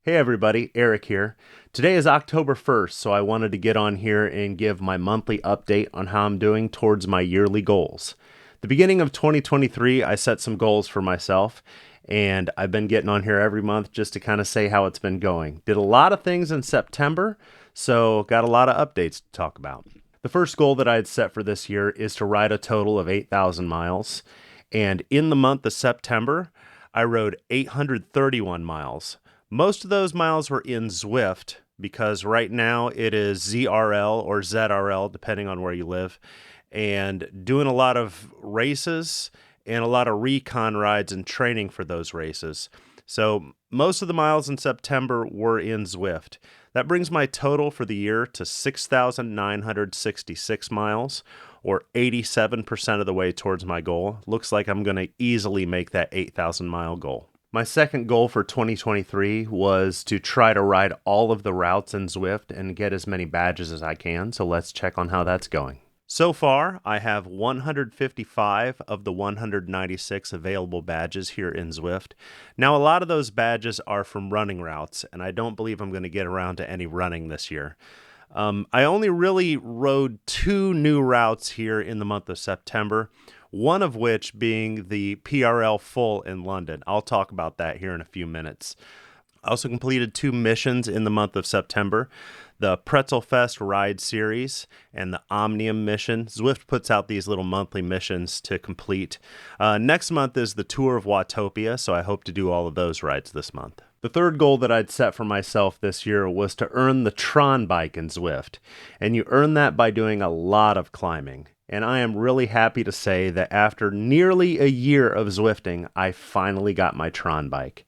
Hey everybody, Eric here. Today is October 1st, so I wanted to get on here and give my monthly update on how I'm doing towards my yearly goals. The beginning of 2023, I set some goals for myself, and I've been getting on here every month just to kind of say how it's been going. Did a lot of things in September, so got a lot of updates to talk about. The first goal that I had set for this year is to ride a total of 8,000 miles, and in the month of September, I rode 831 miles. Most of those miles were in Zwift because right now it is ZRL or ZRL, depending on where you live, and doing a lot of races and a lot of recon rides and training for those races. So most of the miles in September were in Zwift. That brings my total for the year to 6,966 miles, or 87% of the way towards my goal. Looks like I'm going to easily make that 8,000 mile goal. My second goal for 2023 was to try to ride all of the routes in Zwift and get as many badges as I can, so let's check on how that's going. So far, I have 155 of the 196 available badges here in Zwift. Now, a lot of those badges are from running routes, and I don't believe I'm going to get around to any running this year. I only really rode 2 new routes here in the month of September, one of which being the PRL Full in London. I'll talk about that here in a few minutes. I also completed 2 missions in the month of September, the Pretzel Fest Ride Series and the Omnium mission. Zwift puts out these little monthly missions to complete. Next month is the Tour of Watopia, so I hope to do all of those rides this month. The third goal that I'd set for myself this year was to earn the Tron bike in Zwift, and you earn that by doing a lot of climbing. And I am really happy to say that after nearly a year of Zwifting, I finally got my Tron bike.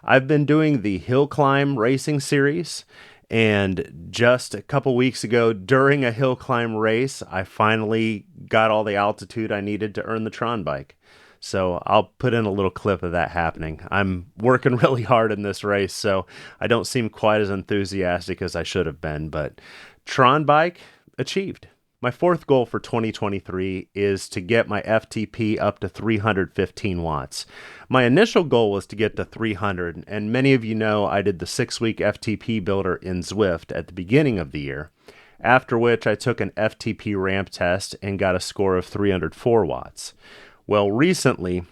I've been doing the Hill Climb Racing Series, and just a couple weeks ago, during a hill climb race, I finally got all the altitude I needed to earn the Tron bike. So I'll put in a little clip of that happening. I'm working really hard in this race, so I don't seem quite as enthusiastic as I should have been, but Tron bike achieved. My fourth goal for 2023 is to get my FTP up to 315 watts. My initial goal was to get to 300, and many of you know I did the 6-week FTP builder in Zwift at the beginning of the year, after which I took an FTP ramp test and got a score of 304 watts. Well, recently,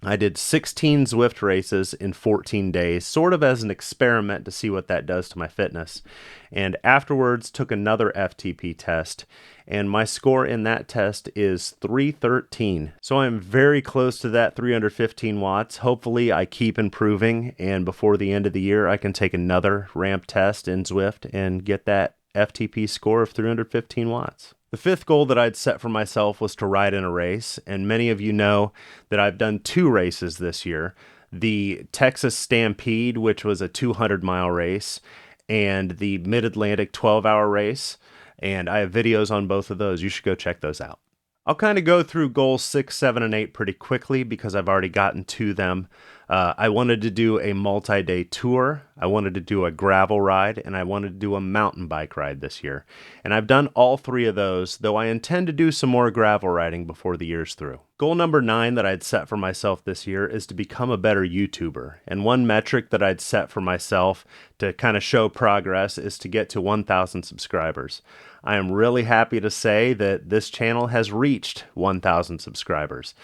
I did 16 Zwift races in 14 days, sort of as an experiment to see what that does to my fitness, and afterwards took another FTP test, and my score in that test is 313. So I'm very close to that 315 watts. Hopefully I keep improving, and before the end of the year I can take another ramp test in Zwift and get that FTP score of 315 watts. The fifth goal that I'd set for myself was to ride in a race, and many of you know that I've done 2 races this year. The Texas Stampede, which was a 200-mile race, and the Mid-Atlantic 12-hour race, and I have videos on both of those. You should go check those out. I'll kind of go through goals 6, 7, and 8 pretty quickly because I've already gotten to them. I wanted to do a multi-day tour, I wanted to do a gravel ride, and I wanted to do a mountain bike ride this year. And I've done all 3 of those, though I intend to do some more gravel riding before the year's through. Goal number 9 that I'd set for myself this year is to become a better YouTuber. And one metric that I'd set for myself to kind of show progress is to get to 1,000 subscribers. I am really happy to say that this channel has reached 1,000 subscribers.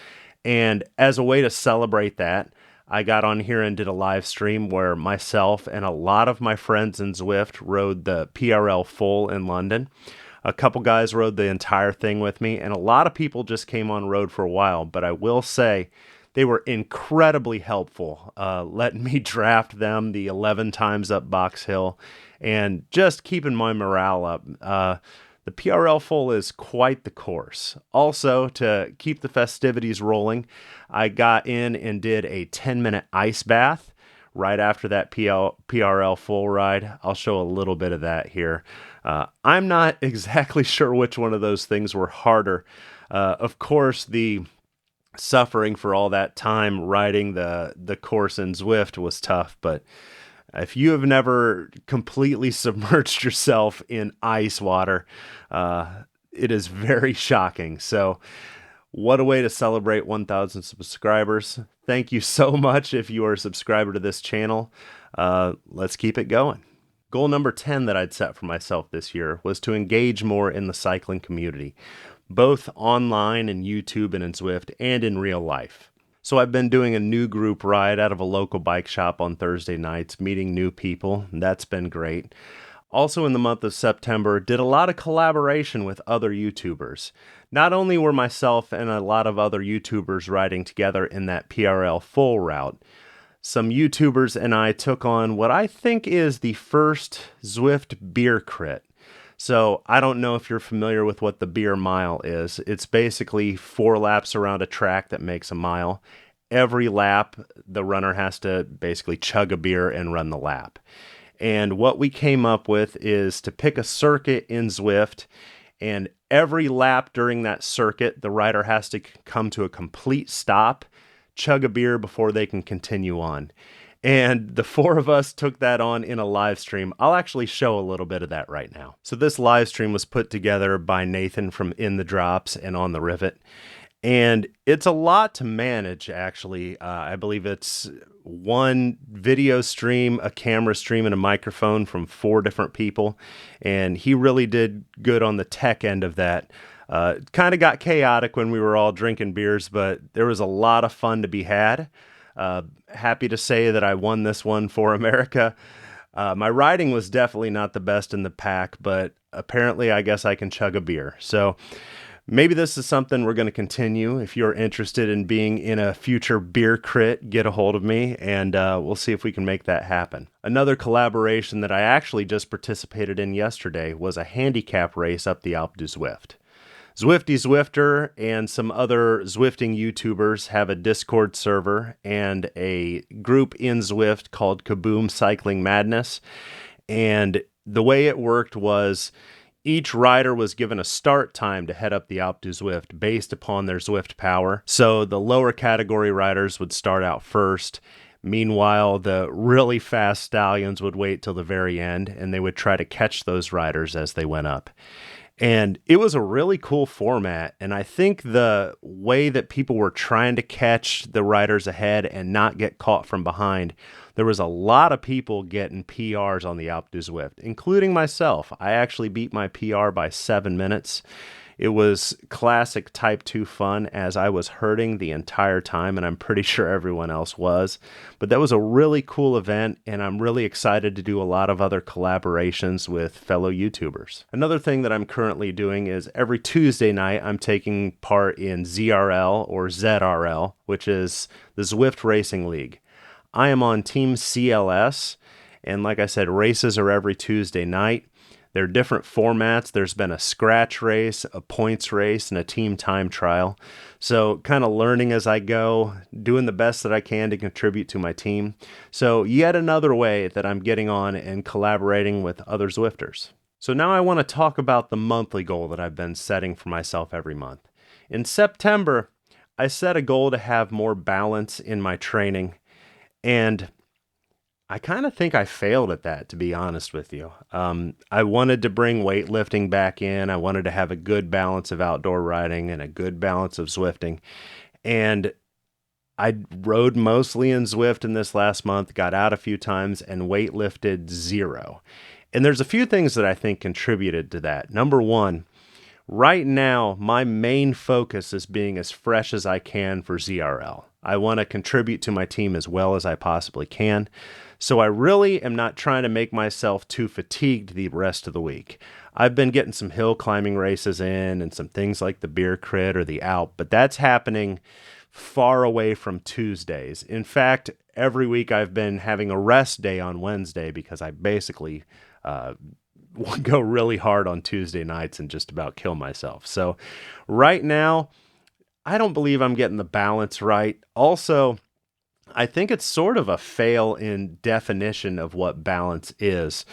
And as a way to celebrate that, I got on here and did a live stream where myself and a lot of my friends in Zwift rode the PRL Full in London. A couple guys rode the entire thing with me, and a lot of people just came on road for a while, but I will say they were incredibly helpful, letting me draft them the 11 times up Box Hill and just keeping my morale up. The PRL Full is quite the course. Also, to keep the festivities rolling, I got in and did a 10-minute ice bath right after that PRL Full ride. I'll show a little bit of that here. I'm not exactly sure which one of those things were harder. Of course, the suffering for all that time riding the course in Zwift was tough, but if you have never completely submerged yourself in ice water, it is very shocking. So What a way to celebrate 1,000 subscribers. Thank you so much if you are a subscriber to this channel. Let's keep it going. Goal number 10 that I'd set for myself this year was to engage more in the cycling community, both online and YouTube and in Zwift and in real life. So I've been doing a new group ride out of a local bike shop on Thursday nights, meeting new people. That's been great. Also in the month of September, did a lot of collaboration with other YouTubers. Not only were myself and a lot of other YouTubers riding together in that PRL full route, some YouTubers and I took on what I think is the first Zwift beer crit. So I don't know if you're familiar with what the beer mile is. It's basically 4 laps around a track that makes a mile. Every lap, the runner has to basically chug a beer and run the lap. And what we came up with is to pick a circuit in Zwift, and every lap during that circuit, the rider has to come to a complete stop, chug a beer before they can continue on. And the 4 of us took that on in a live stream. I'll actually show a little bit of that right now. So this live stream was put together by Nathan from In the Drops and On the Rivet. And it's a lot to manage, actually. I believe it's one video stream, a camera stream, and a microphone from 4 different people. And he really did good on the tech end of that. Kind of got chaotic when we were all drinking beers, but there was a lot of fun to be had. Happy to say that I won this one for America. My riding was definitely not the best in the pack, but apparently I guess I can chug a beer. So maybe this is something we're going to continue. If you're interested in being in a future beer crit, get a hold of me, and we'll see if we can make that happen. Another collaboration that I actually just participated in yesterday was a handicap race up the Alpe du Zwift. Zwifty Zwifter and some other Zwifting YouTubers have a Discord server and a group in Zwift called Kaboom Cycling Madness. And the way it worked was each rider was given a start time to head up the Alpe du Zwift based upon their Zwift power. So the lower category riders would start out first. Meanwhile, the really fast stallions would wait till the very end, and they would try to catch those riders as they went up. And it was a really cool format, and I think the way that people were trying to catch the riders ahead and not get caught from behind, there was a lot of people getting PRs on the Alpe du Zwift, including myself. I actually beat my PR by 7 minutes. It was classic Type 2 fun as I was hurting the entire time, and I'm pretty sure everyone else was. But that was a really cool event, and I'm really excited to do a lot of other collaborations with fellow YouTubers. Another thing that I'm currently doing is every Tuesday night, I'm taking part in ZRL or ZRL, which is the Zwift Racing League. I am on Team CLS, and like I said, races are every Tuesday night. There are different formats. There's been a scratch race, a points race, and a team time trial. So kind of learning as I go, doing the best that I can to contribute to my team. So yet another way that I'm getting on and collaborating with other Zwifters. So now I want to talk about the monthly goal that I've been setting for myself every month. In September, I set a goal to have more balance in my training, and I kind of think I failed at that, to be honest with you. I wanted to bring weightlifting back in. I wanted to have a good balance of outdoor riding and a good balance of Zwifting. And I rode mostly in Zwift in this last month, got out a few times, and weightlifted 0. And there's a few things that I think contributed to that. Number one, right now, my main focus is being as fresh as I can for ZRL. I want to contribute to my team as well as I possibly can. So I really am not trying to make myself too fatigued the rest of the week. I've been getting some hill climbing races in and some things like the beer crit or the Alpe, but that's happening far away from Tuesdays. In fact, every week I've been having a rest day on Wednesday because I basically go really hard on Tuesday nights and just about kill myself. So right now, I don't believe I'm getting the balance right. Also, I think it's sort of a fail in definition of what balance is.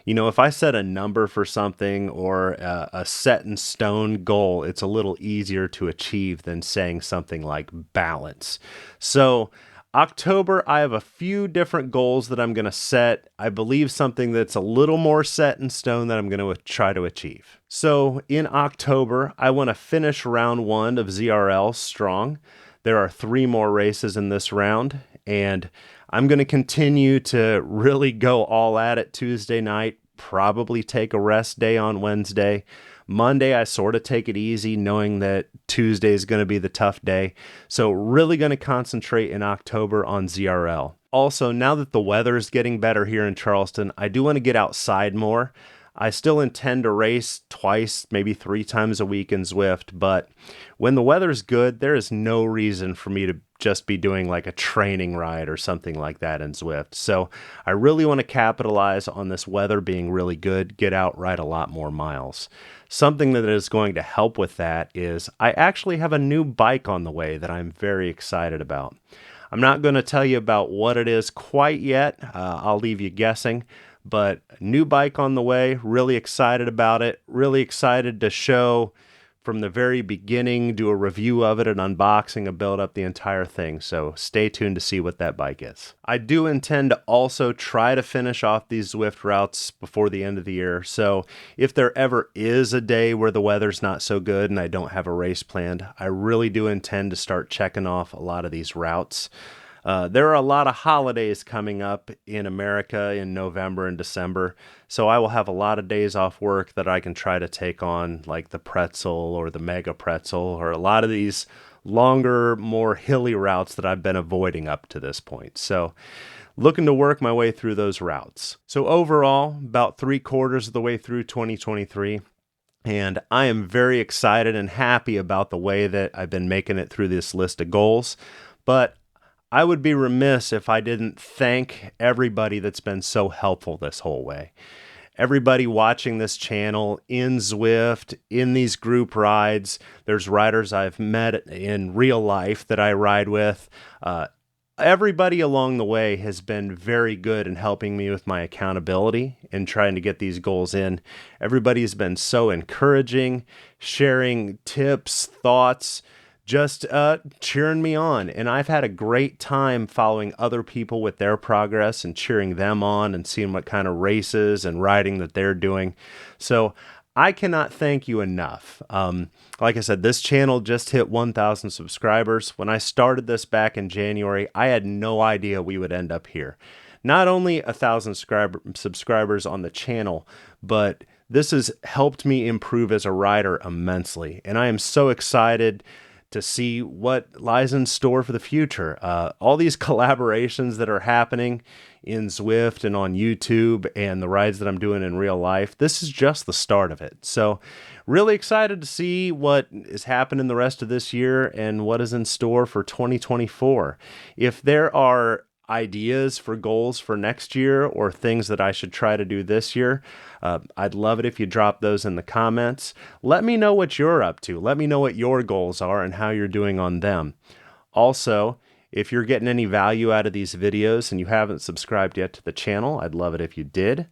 You know, if I set a number for something or a set in stone goal, it's a little easier to achieve than saying something like balance. So October, I have a few different goals that I'm going to set. I believe something that's a little more set in stone that I'm going to try to achieve. So in October, I want to finish round 1 of ZRL strong. There are 3 more races in this round, and I'm going to continue to really go all at it Tuesday night, probably take a rest day on Wednesday. Monday, I sort of take it easy, knowing that Tuesday is going to be the tough day. So really going to concentrate in October on ZRL. Also, now that the weather is getting better here in Charleston, I do want to get outside more. I still intend to race twice, maybe 3 times a week in Zwift, but when the weather's good, there is no reason for me to just be doing like a training ride or something like that in Zwift. So I really want to capitalize on this weather being really good, get out, ride a lot more miles. Something that is going to help with that is I actually have a new bike on the way that I'm very excited about. I'm not going to tell you about what it is quite yet. I'll leave you guessing. But new bike on the way, really excited about it, really excited to show from the very beginning, do a review of it, an unboxing, and build up the entire thing. So stay tuned to see what that bike is. I do intend to also try to finish off these Zwift routes before the end of the year. So if there ever is a day where the weather's not so good and I don't have a race planned, I really do intend to start checking off a lot of these routes. There are a lot of holidays coming up in America in November and December, so I will have a lot of days off work that I can try to take on, like the Pretzel or the Mega Pretzel, or a lot of these longer, more hilly routes that I've been avoiding up to this point. So looking to work my way through those routes. So overall, about 3/4 of the way through 2023. And I am very excited and happy about the way that I've been making it through this list of goals. But I would be remiss if I didn't thank everybody that's been so helpful this whole way. Everybody watching this channel in Zwift, in these group rides. There's riders I've met in real life that I ride with. Everybody along the way has been very good in helping me with my accountability and trying to get these goals in. Everybody's been so encouraging, sharing tips, thoughts, just cheering me on. And I've had a great time following other people with their progress and cheering them on and seeing what kind of races and riding that they're doing. So I cannot thank you enough. Like I said, this channel just hit 1,000 subscribers. When I started this back in January, I had no idea we would end up here. Not only 1,000 subscribers on the channel, but this has helped me improve as a rider immensely. And I am so excited to see what lies in store for the future. All these collaborations that are happening in Zwift and on YouTube and the rides that I'm doing in real life, this is just the start of it. So really excited to see what is happening the rest of this year and what is in store for 2024. If there are ideas for goals for next year or things that I should try to do this year, I'd love it if you drop those in the comments. Let me know what you're up to. Let me know what your goals are and how you're doing on them. Also, if you're getting any value out of these videos and you haven't subscribed yet to the channel, I'd love it if you did.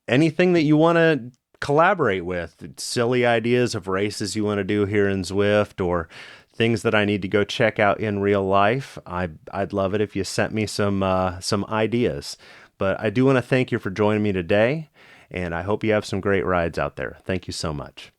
Anything that you want to collaborate with, silly ideas of races you want to do here in Zwift or things that I need to go check out in real life, I'd love it if you sent me some ideas. But I do want to thank you for joining me today, and I hope you have some great rides out there. Thank you so much.